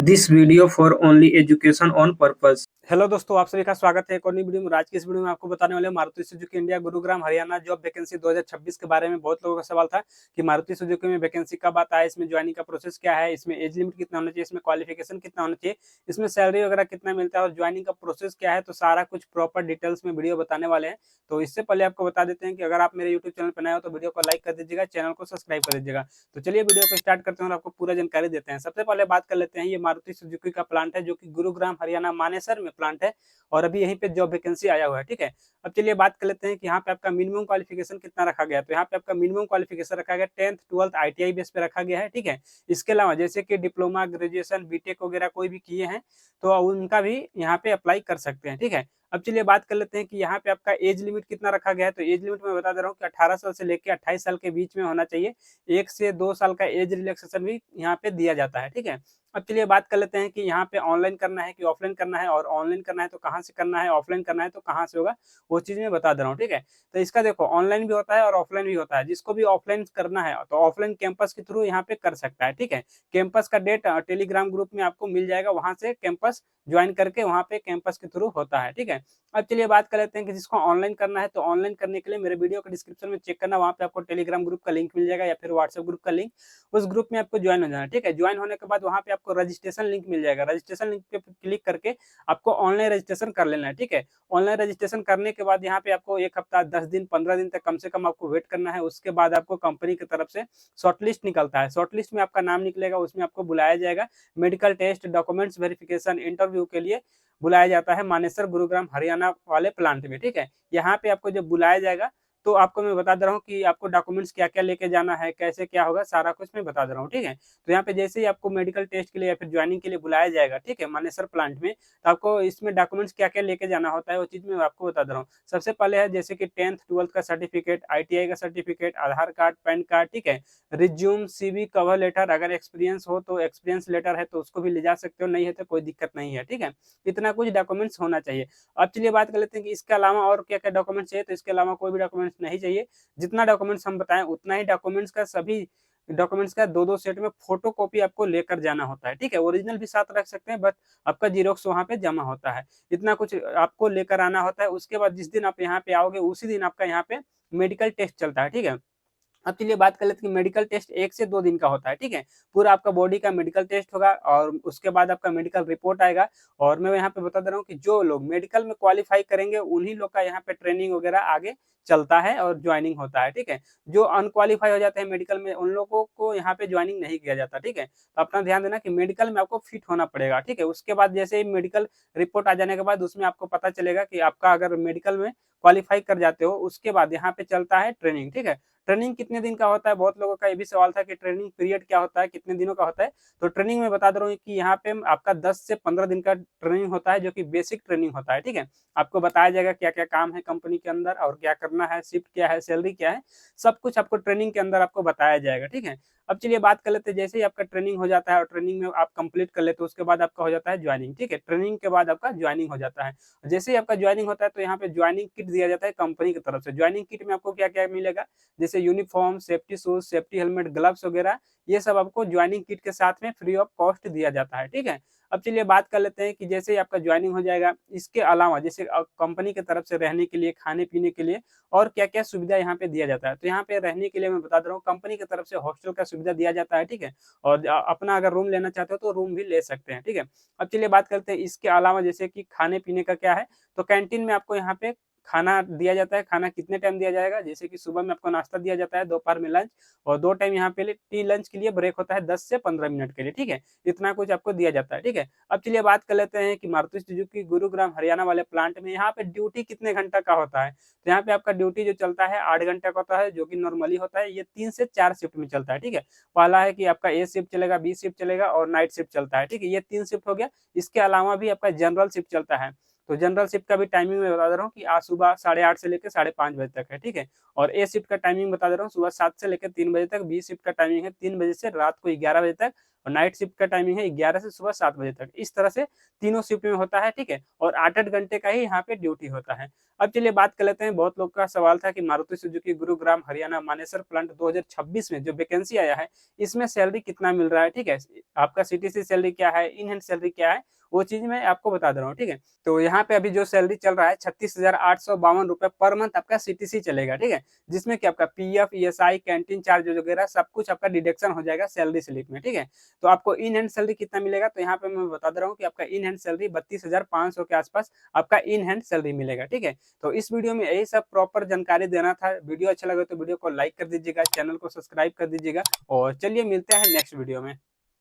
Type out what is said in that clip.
This video for only education on purpose। Hello दोस्तों, आप सभी का स्वागत है एक और नई वीडियो में। आज की इस वीडियो में आपको बताने वाले Maruti Suzuki India Gurugram Haryana job vacancy 2026 के बारे में। बहुत लोगों का सवाल था कि मारुति सुजुकी में वैकेंसी कब आता है, इसमें ज्वाइनिंग का प्रोसेस क्या है, इसमें एज लिमिट कितना होना चाहिए, इसमें क्वालिफिकेशन कितना होना चाहिए, इसमें सैलरी वगैरह कितना मिलता है और ज्वाइनिंग का प्रोसेस क्या है। तो सारा कुछ प्रॉपर डिटेल्स में वीडियो बताने वाले हैं। तो इससे पहले आपको बता देते हैं कि अगर आप मेरे यूट्यूब चैनल पर नए हो तो वीडियो को लाइक कर दीजिएगा, चैनल को सब्सक्राइब कर दीजिएगा। तो चलिए वीडियो को स्टार्ट करते हैं और आपको पूरा जानकारी देते हैं। सबसे पहले बात कर लेते हैं, ये मारुति सुजुकी का प्लांट है जो कि गुरुग्राम हरियाणा मानेसर में प्लांट है और अभी यहीं पे जॉब वैकेंसी आया हुआ है। ठीक है, अब चलिए बात कर लेते हैं कि यहाँ पे आपका मिनिमम क्वालिफिकेशन कितना रखा गया है। तो यहाँ पे आपका मिनिमम क्वालिफिकेशन रखा गया 10th 12th ITI बेस पे रखा गया है। ठीक है, इसके अलावा जैसे कि डिप्लोमा, ग्रेजुएशन, बीटेक वगैरह कोई भी किए हैं तो उनका भी यहाँ पे अप्लाई कर सकते हैं। ठीक है, अब चलिए बात कर लेते हैं कि यहाँ पे आपका एज लिमिट कितना रखा गया है। तो एज लिमिट मैं बता दे रहा हूँ कि 18 साल से लेकर 28 साल के बीच में होना चाहिए। 1 से 2 साल का एज रिलैक्सेशन भी यहाँ पे दिया जाता है। ठीक है, अब चलिए बात कर लेते हैं कि यहाँ पे ऑनलाइन करना है कि ऑफलाइन करना है, और ऑनलाइन करना है तो कहाँ से करना है, ऑफलाइन करना है तो कहाँ से होगा, वो चीज मैं बता दे रहा हूँ। ठीक है, तो इसका देखो ऑनलाइन भी होता है और ऑफलाइन भी होता है। जिसको भी ऑफलाइन करना है तो ऑफलाइन कैंपस के थ्रू यहाँ पे कर सकता है। ठीक है, कैंपस का डेट टेलीग्राम ग्रुप में आपको मिल जाएगा, वहां से कैंपस ज्वाइन करके वहां पे कैंपस के थ्रू होता है। ठीक है, अब चलिए बात कर लेते हैं कि जिसको ऑनलाइन करना है तो ऑनलाइन करने के लिए मेरे वीडियो के डिस्क्रिप्शन में चेक करना, वहां पे आपको टेलीग्राम ग्रुप का लिंक मिल जाएगा या फिर व्हाट्सएप ग्रुप का लिंक। उस ग्रुप में आपको ज्वाइन हो जाना है। ठीक है, ज्वाइन होने के बाद वहां पे आपको रजिस्ट्रेशन लिंक मिल जाएगा। रजिस्ट्रेशन लिंक पे क्लिक करके आपको ऑनलाइन रजिस्ट्रेशन कर लेना है। ठीक है, ऑनलाइन रजिस्ट्रेशन करने के बाद यहाँ पे आपको 1 हफ्ता, 10 दिन, 15 दिन तक कम से कम आपको वेट करना है। उसके बाद आपको कंपनी की तरफ से शॉर्टलिस्ट निकलता है। शॉर्टलिस्ट में आपका नाम निकलेगा, उसमें आपको बुलाया जाएगा। Medical test, documents verification, interview के लिए बुलाया जाता है मानेसर गुरुग्राम हरियाणा वाले प्लांट में। ठीक है, यहाँ पे आपको जब बुलाया जाएगा तो आपको मैं बता दे रहा हूँ कि आपको डॉक्यूमेंट्स क्या क्या लेके जाना है, कैसे क्या होगा, सारा कुछ मैं बता दे रहा हूँ। ठीक है, तो यहाँ पे जैसे ही आपको मेडिकल टेस्ट के लिए या फिर ज्वाइनिंग के लिए बुलाया जाएगा, ठीक है, मानेसर प्लांट में, तो आपको इसमें डॉक्यूमेंट्स क्या क्या लेके जाना होता है वो चीज मैं आपको बता दे रहा हूँ। सबसे पहले है जैसे कि 10th 12th का सर्टिफिकेट, ITI का सर्टिफिकेट, आधार कार्ड, पैन कार्ड। ठीक है, रिज्यूम, CV, कवर लेटर, अगर एक्सपीरियंस हो तो एक्सपीरियंस लेटर है तो उसको भी ले जा सकते हो, नहीं है तो कोई दिक्कत नहीं है। ठीक है, इतना कुछ डॉक्यूमेंट्स होना चाहिए। अब चलिए बात कर लेते हैं कि इसके अलावा और क्या क्या डॉक्यूमेंट्स चाहिए। तो इसके अलावा कोई भी डॉक्यूमेंट्स नहीं चाहिए। जितना डॉक्यूमेंट्स हम बताएं उतना ही डॉक्यूमेंट्स का, सभी डॉक्यूमेंट्स का दो दो सेट में फोटो कॉपी आपको लेकर जाना होता है। ठीक है, ओरिजिनल भी साथ रख सकते हैं बट आपका जीरोक्स वहां पे जमा होता है। इतना कुछ आपको लेकर आना होता है। उसके बाद जिस दिन आप यहाँ पे आओगे उसी दिन आपका यहाँ पे मेडिकल टेस्ट चलता है। ठीक है, अब चलिए बात कर लेते हैं कि मेडिकल टेस्ट 1 से 2 दिन का होता है। ठीक है, पूरा आपका बॉडी का मेडिकल टेस्ट होगा और उसके बाद आपका मेडिकल रिपोर्ट आएगा। और मैं यहाँ पे बता दे रहा हूँ कि जो लोग मेडिकल में क्वालिफाई करेंगे उन्हीं लोग का यहाँ पे ट्रेनिंग वगैरह आगे चलता है और ज्वाइनिंग होता है। ठीक है, जो अनक्वालिफाई हो जाते हैं मेडिकल में उन लोगों को यहाँ पे ज्वाइनिंग नहीं किया जाता। ठीक है, तो अपना ध्यान देना कि मेडिकल में आपको फिट होना पड़ेगा। ठीक है, उसके बाद जैसे ही मेडिकल रिपोर्ट आ जाने के बाद उसमें आपको पता चलेगा कि आपका अगर मेडिकल में क्वालिफाई कर जाते हो, उसके बाद यहाँ पे चलता है ट्रेनिंग। ठीक है, ट्रेनिंग कितने दिन का होता है, बहुत लोगों का ये भी सवाल था कि ट्रेनिंग पीरियड क्या होता है, कितने दिनों का होता है। तो ट्रेनिंग में बता दे रहा हूँ कि यहाँ पे आपका 10 से 15 दिन का ट्रेनिंग होता है जो कि बेसिक ट्रेनिंग होता है। ठीक है, आपको बताया जाएगा क्या क्या काम है कंपनी के अंदर और क्या करना है, शिफ्ट क्या है, सैलरी क्या है, सब कुछ आपको ट्रेनिंग के अंदर आपको बताया जाएगा। ठीक है, अब चलिए बात कर लेते हैं, जैसे ही आपका ट्रेनिंग हो जाता है और ट्रेनिंग में आप कंप्लीट कर लेते हो उसके बाद आपका हो जाता है ज्वाइनिंग। ठीक है, ट्रेनिंग के बाद आपका ज्वाइनिंग हो जाता है। जैसे ही आपका ज्वाइनिंग होता है तो यहाँ पे ज्वाइनिंग किट दिया जाता है कंपनी की तरफ से। ज्वाइनिंग किट में आपको क्या क्या मिलेगा, जैसे uniform, safety shoes, safety helmet, gloves वगैरह, ये सब आपको ज्वाइनिंग किट के साथ में फ्री ऑफ कॉस्ट दिया जाता है। ठीक है, अब चलिए बात कर लेते हैं कि जैसे ही आपका ज्वाइनिंग हो जाएगा, इसके अलावा जैसे कंपनी की तरफ से रहने के लिए, खाने पीने के लिए और क्या क्या सुविधा यहाँ पे दिया जाता है। तो यहाँ पे रहने के लिए मैं बता दे रहा हूँ, कंपनी की तरफ से हॉस्टल का सुविधा दिया जाता है। ठीक है, और अपना अगर रूम लेना चाहते हो तो रूम भी ले सकते हैं। ठीक है, अब चलिए बात करते हैं इसके अलावा जैसे कि खाने पीने का क्या है। तो कैंटीन में आपको यहाँ पे खाना दिया जाता है। खाना कितने टाइम दिया जाएगा, जैसे कि सुबह में आपको नाश्ता दिया जाता है, दोपहर में लंच, और 2 टाइम यहाँ पे टी लंच के लिए ब्रेक होता है 10 से 15 मिनट के लिए। ठीक है, इतना कुछ आपको दिया जाता है। ठीक है, अब चलिए बात कर लेते हैं कि मारुति सुजुकी गुरुग्राम हरियाणा वाले प्लांट में यहाँ पे ड्यूटी कितने घंटा का होता है। तो यहाँ पे आपका ड्यूटी जो चलता है 8 घंटा का होता है, जो कि नॉर्मली होता है। ये 3 से 4 शिफ्ट में चलता है। ठीक है, पहला है कि आपका ए शिफ्ट चलेगा, बी शिफ्ट चलेगा और नाइट शिफ्ट चलता है। ठीक है, ये 3 शिफ्ट हो गया। इसके अलावा भी आपका जनरल शिफ्ट चलता है। तो जनरल शिफ्ट का भी टाइमिंग मैं बता दे रहा हूँ कि आज सुबह 8:30 से लेकर 5:30 बजे तक है। ठीक है, और ए शिफ्ट का टाइमिंग बता दे रहा हूँ सुबह 7 से लेकर 3 बजे तक। बी शिफ्ट का टाइमिंग है 3 बजे से रात को 11 बजे तक। और नाइट शिफ्ट का टाइमिंग है 11 से सुबह 7 बजे तक। इस तरह से तीनों शिफ्ट में होता है, ठीक है, और 8-8 घंटे का ही यहाँ पे ड्यूटी होता है। अब चलिए बात कर लेते हैं, बहुत लोग का सवाल था कि मारुति सुजुकी गुरुग्राम हरियाणा मानेसर प्लांट 2026 में जो वैकेंसी आया है, इसमें सैलरी कितना मिल रहा है, ठीक है, आपका सीटीसी सैलरी क्या है, इन हैंड सैलरी क्या है, वो चीज मैं आपको बता दे रहा हूँ, ठीक है। तो यहाँ पे अभी जो सैलरी चल रहा है 36,852 रुपए पर मंथ आपका सीटीसी चलेगा, ठीक है, जिसमें कि आपका पीएफ, ईएसआई, कैंटीन चार्ज वगैरह सब कुछ आपका डिडक्शन हो जाएगा सैलरी स्लिप में, ठीक है। तो आपको इन हैंड सैलरी कितना मिलेगा, तो यहाँ पे मैं बता दे रहा हूँ कि आपका इन हैंड सैलरी 32,500 के आसपास आपका इन हैंड सैलरी मिलेगा, ठीक है। तो इस वीडियो में यही सब प्रॉपर जानकारी देना था। वीडियो अच्छा लगे तो वीडियो को लाइक कर दीजिएगा, चैनल को सब्सक्राइब कर दीजिएगा, और चलिए मिलते हैं नेक्स्ट वीडियो में।